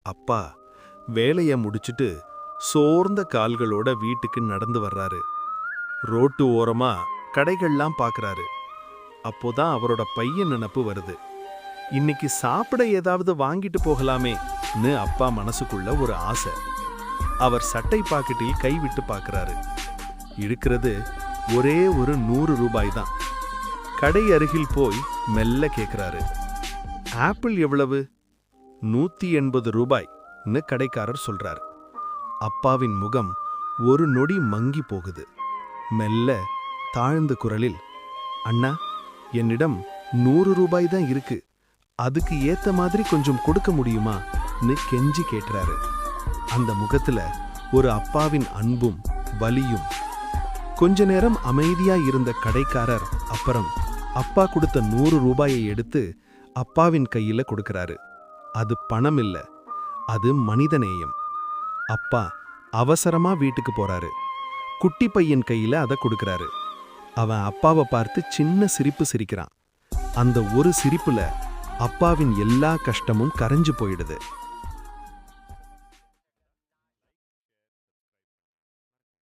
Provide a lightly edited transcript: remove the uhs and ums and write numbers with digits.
அப்பா வேலைய முடிச்சிட்டு சோர்ந்த கால்களோட வீட்டுக்கு நடந்து வர்றாரு. ரோட்டு ஓரமா கடைகள்லாம் பார்க்கறாரு. அப்போதான் அவரோட பையன் நினப்பு வருது. இன்னைக்கு சாப்பிட ஏதாவது வாங்கிட்டு போகலாமேன்னு அப்பா மனசுக்குள்ள ஒரு ஆசை. அவர் சட்டை பாக்கெட்டில் கைவிட்டு பார்க்கறாரு. இருக்கிறது ஒரே ஒரு 100 ரூபாய் தான். கடை அருகில் போய் மெல்ல கேட்கிறாரு. ஆப்பிள் எவ்வளவு? 180 ரூபாய்ன்னு கடைக்காரர் சொல்றாரு. அப்பாவின் முகம் ஒரு நொடி மங்கி போகுது. மெல்ல தாழ்ந்த குரலில், அண்ணா, என்னிடம் 100 ரூபாய் தான் இருக்கு, அதுக்கு ஏத்த மாதிரி கொஞ்சம் கொடுக்க முடியுமான்னு கெஞ்சி கேட்கிறாரு. அந்த முகத்துல ஒரு அப்பாவின் அன்பும் வலியும். கொஞ்ச நேரம் அமைதியா இருந்த கடைக்காரர் அப்புறம் அப்பா கொடுத்த 100 ரூபாயை எடுத்து அப்பாவின் கையில கொடுக்கறாரு. அது பணம் இல்ல, அது மனிதநேயம். அப்பா அவசரமா வீட்டுக்கு போறாரு. குட்டி பையன் கையில அதை கொடுக்கறாரு. அவன் அப்பாவை பார்த்து சின்ன சிரிப்பு சிரிக்கிறான். அந்த ஒரு சிரிப்புல அப்பாவின் எல்லா கஷ்டமும் கரைஞ்சு போயிடுது.